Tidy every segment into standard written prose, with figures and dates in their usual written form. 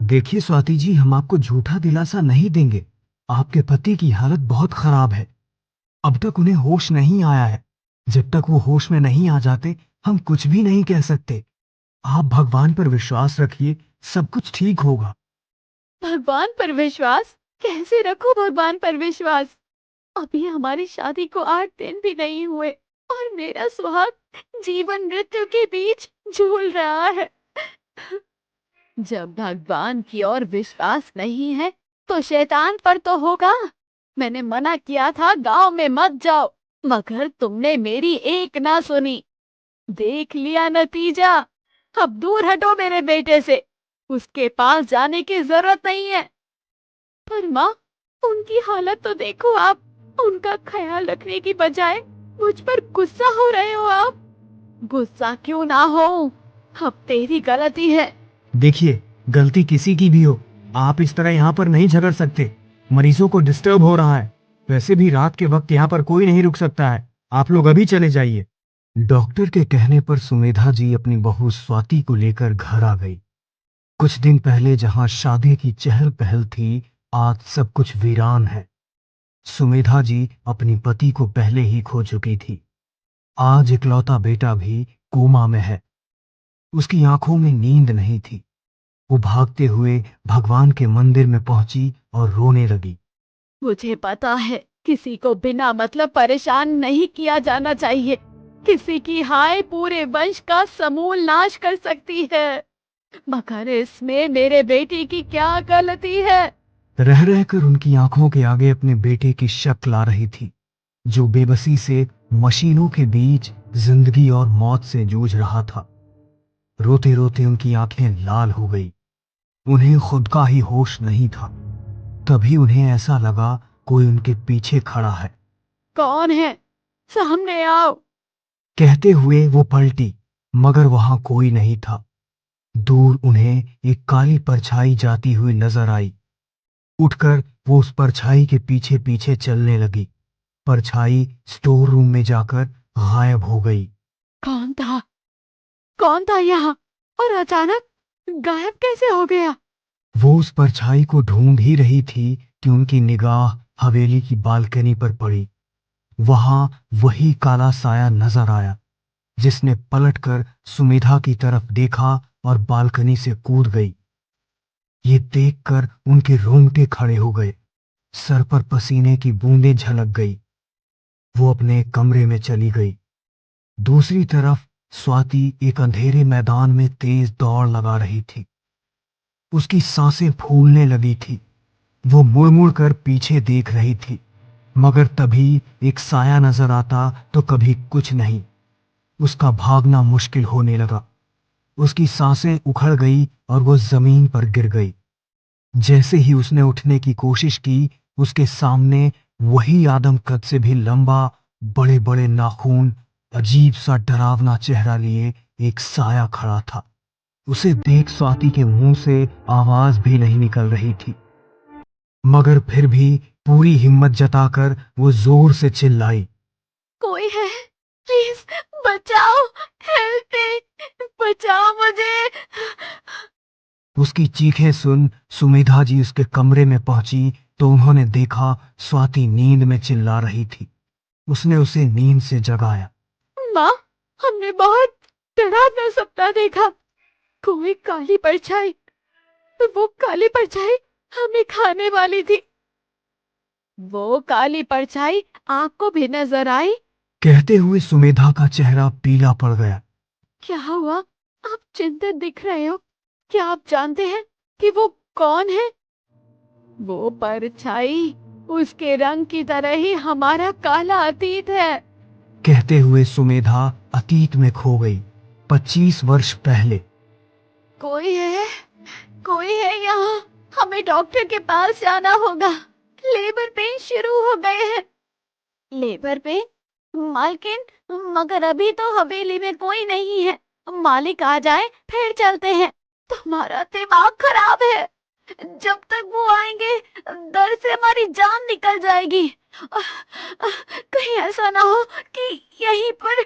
देखिए स्वाति जी, हम आपको झूठा दिलासा नहीं देंगे। आपके पति की हालत बहुत खराब है। अब तक उन्हें होश नहीं आया है। जब तक वो होश में नहीं आ जाते, हम कुछ भी नहीं कह सकते। आप भगवान पर विश्वास रखिए, सब कुछ ठीक होगा। भगवान पर विश्वास? कैसे रखूं भगवान पर विश्वास? अभी हमारी शादी को 8 दिन भी नहीं हुए और मेरा सुहाग जीवन मृत्यु के बीच झूल रहा है। जब भगवान की ओर विश्वास नहीं है तो शैतान पर तो होगा। मैंने मना किया था गांव में मत जाओ, मगर तुमने मेरी एक ना सुनी। देख लिया नतीजा। अब दूर हटो मेरे बेटे से। उसके पास जाने की जरूरत नहीं है। पर माँ, उनकी हालत तो देखो आप। उनका ख्याल रखने की बजाय मुझ पर गुस्सा हो रहे हो आप। गुस्सा क्यों ना हो, अब तेरी गलती है। देखिए, गलती किसी की भी हो, आप इस तरह यहाँ पर नहीं झगड़ सकते। मरीजों को डिस्टर्ब हो रहा है। वैसे भी रात के वक्त यहाँ पर कोई नहीं रुक सकता है। आप लोग अभी चले जाइए। डॉक्टर के कहने पर सुमेधा जी अपनी बहू स्वाति को लेकर घर आ गई। कुछ दिन पहले जहां शादी की चहल पहल थी, आज सब कुछ वीरान है। सुमेधा जी अपनी पति को पहले ही खो चुकी थी। आज इकलौता बेटा भी कोमा में है। उसकी आंखों में नींद नहीं थी। वो भागते हुए भगवान के मंदिर में पहुंची और रोने लगी। मुझे पता है किसी को बिना मतलब परेशान नहीं किया जाना चाहिए। किसी की हाय पूरे वंश का समूल नाश कर सकती है, मगर इसमें मेरे बेटी की क्या गलती है? रह रहकर उनकी आंखों के आगे अपने बेटे की शक्ल आ रही थी, जो बेबसी से मशीनों के बीच जिंदगी और मौत से जूझ रहा था। रोते रोते उनकी आंखें लाल हो गई। उन्हें खुद का ही होश नहीं था। तभी उन्हें ऐसा लगा कोई उनके पीछे खड़ा है। कौन है? सामने आओ। कहते हुए वो पलटी, मगर वहां कोई नहीं था। दूर उन्हें एक काली परछाई जाती हुई नजर आई। उठकर वो उस परछाई के पीछे पीछे चलने लगी। परछाई स्टोर रूम में जाकर गायब हो गई। कौन था? कौन था यहाँ और अचानक गायब कैसे हो गया? वो उस परछाई को ढूंढ ही रही थी कि उनकी निगाह हवेली की बालकनी पर पड़ी। वहां वही काला साया नजर आया, जिसने पलटकर सुमेधा की तरफ देखा और बालकनी से कूद गई। ये देखकर उनके रोंगटे खड़े हो गए। सर पर पसीने की बूंदें झलक गई। वो अपने कमरे में चली गई। दूसरी तरफ स्वाति एक अंधेरे मैदान में तेज दौड़ लगा रही थी। उसकी सांसें फूलने लगी थी। वो मुड़ मुड़ कर पीछे देख रही थी, मगर तभी एक साया नजर आता तो कभी कुछ नहीं। उसका भागना मुश्किल होने लगा। उसकी सांसें उखड़ गई और वो जमीन पर गिर गई। जैसे ही उसने उठने की कोशिश की, उसके सामने वही आदमकद से भी लंबा, बड़े बड़े नाखून, अजीब सा डरावना चेहरा लिए एक साया खड़ा था। उसे देख स्वाति के मुंह से आवाज भी नहीं निकल रही थी, मगर फिर भी पूरी हिम्मत जताकर वो जोर से चिल्लाई। कोई है? प्लीज बचाओ, हेल्प मी, बचाओ मुझे। उसकी चीखें सुन सुमेधा जी उसके कमरे में पहुंची तो उन्होंने देखा स्वाति नींद में चिल्ला रही थी। उसने उसे नींद से जगाया। माँ, हमने बहुत डरावना सपना देखा। कोई काली परछाई, वो काली परछाई हमें खाने वाली थी। वो काली परछाई आँख को भी नजर आई। कहते हुए सुमेधा का चेहरा पीला पड़ गया। क्या हुआ? आप चिंतित दिख रहे हो। क्या आप जानते हैं कि वो कौन है? वो परछाई उसके रंग की तरह ही हमारा काला अतीत है। कहते हुए सुमेधा अतीत में खो गई, 25 वर्ष पहले। कोई है? कोई है यहाँ? हमें डॉक्टर के पास जाना होगा। लेबर पेन शुरू हो गए हैं। Labour pain? मालकिन, मगर अभी तो हवेली में कोई नहीं है। मालिक आ जाए फिर चलते हैं। तुम्हारा दिमाग खराब है। जब तक वो आएंगे दर्द से हमारी जान निकल जाएगी। कहीं ऐसा ना हो कि यहीं पर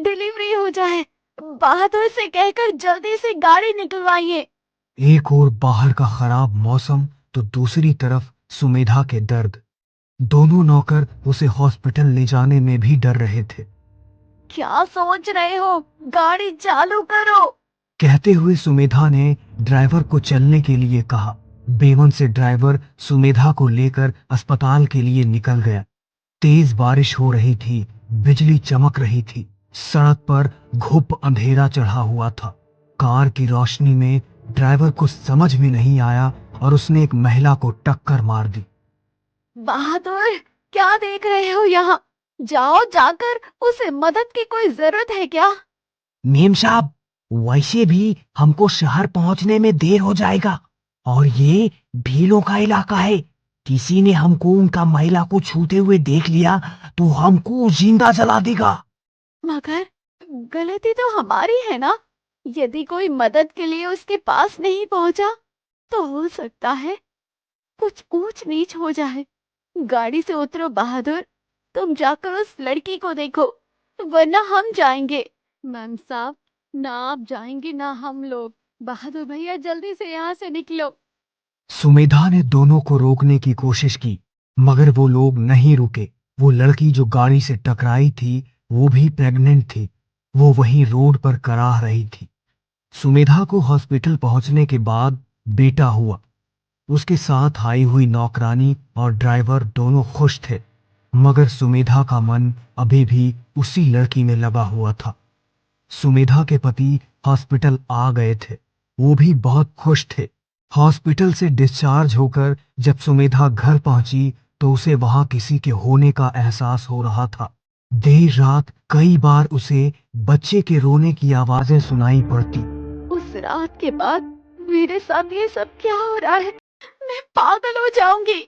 डिलीवरी हो जाए। बहादुर से कहकर जल्दी से गाड़ी निकलवाइए। एक ओर बाहर का खराब मौसम तो दूसरी तरफ सुमेधा के दर्द। दोनों नौकर उसे हॉस्पिटल ले जाने में भी डर रहे थे। क्या सोच रहे हो? गाड़ी चालू करो। कहते हुए सुमेधा ने ड्राइवर को चलने के लिए कहा। बेमन से ड्राइवर सुमेधा को लेकर अस्पताल के लिए निकल गया। तेज बारिश हो रही थी, बिजली चमक रही थी, सड़क पर घुप अंधेरा चढ़ा हुआ था। कार की रोशनी में ड्राइवर को समझ में नहीं आया और उसने एक महिला को टक्कर मार दी। बहादुर, क्या देख रहे हो यहाँ? जाओ, जाकर उसे मदद की कोई जरूरत है क्या? मेम साहब, वैसे भी हमको शहर पहुंचने में देर हो जाएगा और ये भीलों का इलाका है। किसी ने हमको उनका महिला को छूते हुए देख लिया तो हमको जिंदा जला देगा। मगर गलती तो हमारी है ना? यदि कोई मदद के लिए उसके पास नहीं पहुंचा तो हो सकता है कुछ ऊंच नीच हो जाए। गाड़ी से उतरो बहादुर, तुम जाकर उस लड़की को देखो, वरना हम जाएंगे। मैम साहब, ना आप जाएंगे ना हम लोग। बहादुर भैया, जल्दी से यहाँ से निकलो। सुमेधा ने दोनों को रोकने की कोशिश की, मगर वो लोग नहीं रुके। वो लड़की जो गाड़ी से टकराई थी, वो भी प्रेग्नेंट थी। वो वहीं रोड पर कराह रही थी। सुमेधा को हॉस्पिटल पहुंचने के बाद बेटा हुआ। उसके साथ आई हुई नौकरानी और ड्राइवर दोनों खुश थे, मगर सुमेधा का मन अभी भी उसी लड़की में लगा हुआ था। सुमेधा के पति हॉस्पिटल आ गए थे। वो भी बहुत खुश थे। हॉस्पिटल से डिस्चार्ज होकर जब सुमेधा घर पहुंची तो उसे वहां किसी के होने का एहसास हो रहा था। देर रात कई बार उसे बच्चे के रोने की आवाजें सुनाई पड़ती। उस रात के बाद मेरे साथ ये सब क्या हो रहा है? मैं पागल हो जाऊंगी।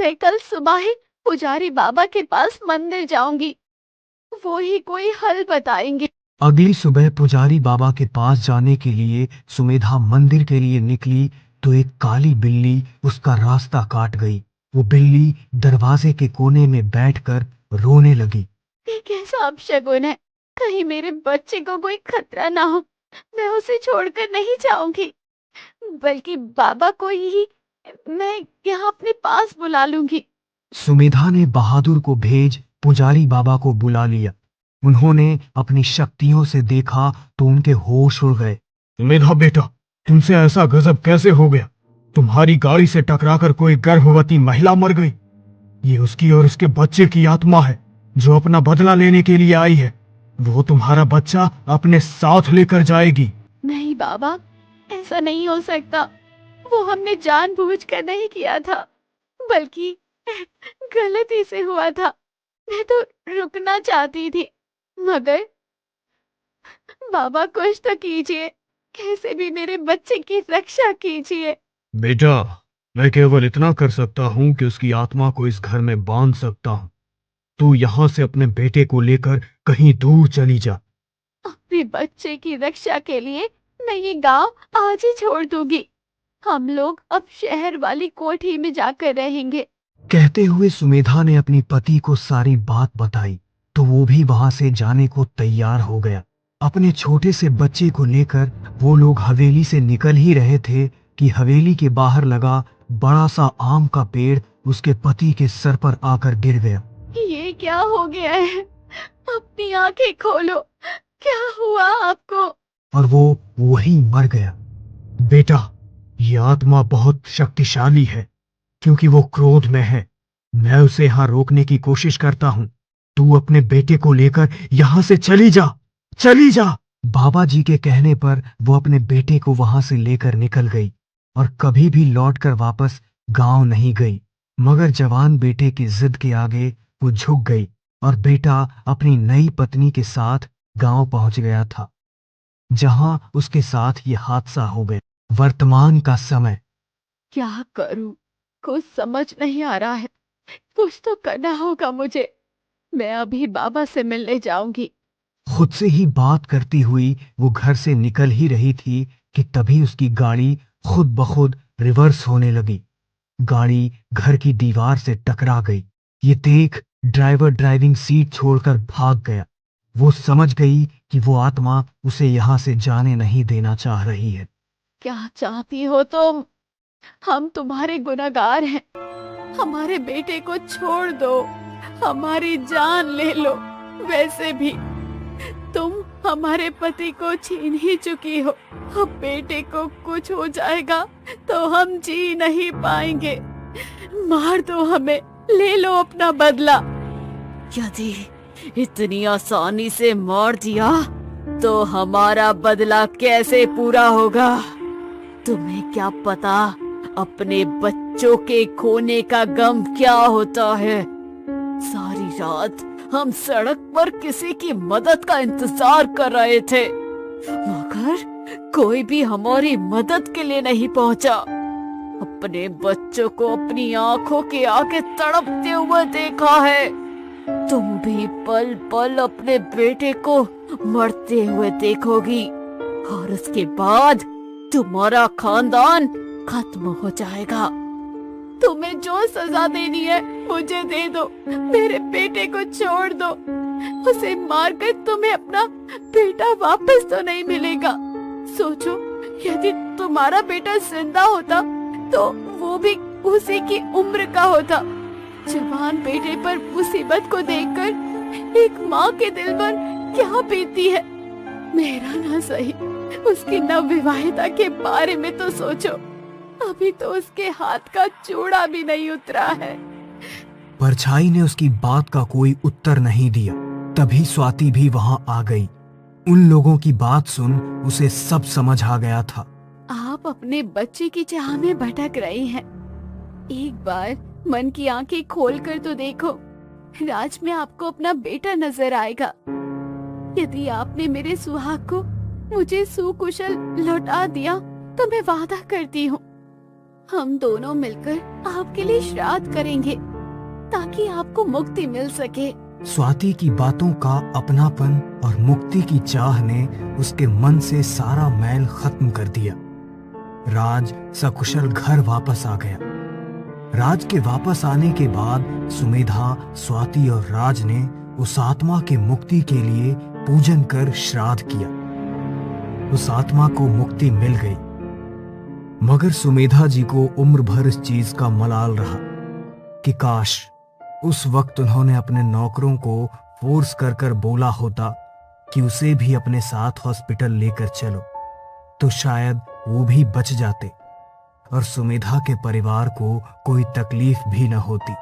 मैं कल सुबह ही पुजारी बाबा के पास मंदिर जाऊंगी, वो ही कोई हल बताएंगे। अगली सुबह पुजारी बाबा के पास जाने के लिए सुमेधा मंदिर के लिए निकली तो एक काली बिल्ली उसका रास्ता काट गई। वो बिल्ली दरवाजे के कोने में बैठकर रोने लगी। ये कैसा अपशगुन है? कहीं मेरे बच्चे को कोई खतरा ना हो। मैं उसे छोड़कर नहीं जाऊंगी, बल्कि बाबा को ही मैं यहाँ अपने पास बुला लूंगी। सुमेधा ने बहादुर को भेज पुजारी बाबा को बुला लिया। उन्होंने अपनी शक्तियों से देखा तो उनके होश उड़ गए। सुमेधा बेटा, तुमसे ऐसा गजब कैसे हो गया? तुम्हारी गाड़ी से टकराकर कोई गर्भवती महिला मर गई। ये उसकी और उसके बच्चे की आत्मा है जो अपना बदला लेने के लिए आई है। वो तुम्हारा बच्चा अपने साथ लेकर जाएगी। नहीं बाबा, ऐसा नहीं हो सकता। वो हमने जानबूझकर नहीं किया था, बल्कि गलती से हुआ था। मैं तो रुकना चाहती थी, मगर बाबा कुछ तो कीजिए, कैसे भी मेरे बच्चे की रक्षा कीजिए। बेटा, मैं केवल इतना कर सकता हूँ कि उसकी आत्मा को इस घर में बांध सकता हूँ। तू यहाँ से अपने बेटे को लेकर कहीं दूर चली जा। अपने बच्चे की रक्षा के लिए मैं ये गांव आज ही छोड़ दूंगी। हम लोग अब शहर वाली कोठी में जाकर रहेंगे। कहते हुए सुमेधा ने अपनी पति को सारी बात बताई तो वो भी वहां से जाने को तैयार हो गया। अपने छोटे से बच्चे को लेकर वो लोग हवेली से निकल ही रहे थे कि हवेली के बाहर लगा बड़ा सा आम का पेड़ उसके पति के सर पर आकर गिर गया। ये क्या हो गया है? अपनी आंखें खोलो, क्या हुआ आपको? और वो वहीं मर गया। बेटा, ये आत्मा बहुत शक्तिशाली है क्योंकि वो क्रोध में है। मैं उसे यहाँ रोकने की कोशिश करता हूँ। तू अपने बेटे को लेकर यहाँ से चली जा, चली जा। बाबा जी के कहने पर वो अपने बेटे को वहां से लेकर निकल गई और कभी भी लौटकर वापस गांव नहीं गई। मगर जवान बेटे की जिद के आगे वो झुक गई और बेटा अपनी नई पत्नी के साथ गांव पहुंच गया था, जहां उसके साथ ये हादसा हो गया। वर्तमान का समय। क्या करूं? कुछ समझ नहीं आ रहा है। कुछ तो करना होगा मुझे। मैं अभी बाबा से मिलने जाऊंगी। खुद से ही बात करती हुई वो घर से निकल ही रही थी कि तभी उसकी गाड़ी खुद ब खुद रिवर्स होने लगी। गाड़ी घर की दीवार से टकरा गई। ये देख ड्राइवर ड्राइविंग सीट छोड़कर भाग गया। वो समझ गई कि वो आत्मा उसे यहां से जाने नहीं देना चाह रही है। क्या चाहती हो तुम? हम तुम्हारे गुनहगार हैं। हमारे बेटे को छोड़ दो, हमारी जान ले लो। वैसे भी तुम हमारे पति को छीन ही चुकी हो। अब बेटे को कुछ हो जाएगा तो हम जी नहीं पाएंगे। मार दो हमें, ले लो अपना बदला। यदि इतनी आसानी से मार दिया तो हमारा बदला कैसे पूरा होगा? तुम्हें क्या पता अपने बच्चों के खोने का गम क्या होता है? सारी रात हम सड़क पर किसी की मदद का इंतजार कर रहे थे, मगर कोई भी हमारी मदद के लिए नहीं पहुंचा। अपने बच्चों को अपनी आंखों के आगे तड़पते हुए देखा है। तुम भी पल पल अपने बेटे को मरते हुए देखोगी और उसके बाद तुम्हारा खानदान खत्म हो जाएगा। तुम्हें जो सजा देनी है मुझे दे दो। मेरे बेटे को छोड़ दो। उसे मारकर तुम्हें अपना बेटा वापस तो नहीं मिलेगा। सोचो, यदि तुम्हारा बेटा जिंदा होता तो वो भी उसी की उम्र का होता। जवान बेटे पर मुसीबत को देखकर एक माँ के दिल पर क्या बीतती है। मेरा ना सही, उसकी नवविवाहिता के बारे में तो सोचो। अभी तो उसके हाथ का चूड़ा भी नहीं उतरा है। परछाई ने उसकी बात का कोई उत्तर नहीं दिया। तभी स्वाति भी वहां आ गई। उन लोगों की बात सुन उसे सब समझ आ गया था। आप अपने बच्चे की चाह में भटक रही हैं। एक बार मन की आंखें खोलकर तो देखो, राज में आपको अपना बेटा नजर आएगा। यदि आपने मेरे सुहाग को मुझे सुकुशल लौटा दिया तो मैं वादा करती हूँ, हम दोनों मिलकर आपके लिए श्राद्ध करेंगे ताकि आपको मुक्ति मिल सके। स्वाति की बातों का अपनापन और मुक्ति की चाह ने उसके मन से सारा मैल खत्म कर दिया। राज सकुशल घर वापस आ गया। राज के वापस आने के बाद सुमेधा, स्वाति और राज ने उस आत्मा के मुक्ति के लिए पूजन कर श्राद्ध किया। उस आत्मा को मुक्ति मिल गई, मगर सुमेधा जी को उम्र भर इस चीज का मलाल रहा कि काश उस वक्त उन्होंने अपने नौकरों को फोर्स कर कर बोला होता कि उसे भी अपने साथ हॉस्पिटल लेकर चलो, तो शायद वो भी बच जाते और सुमेधा के परिवार को कोई तकलीफ भी न होती।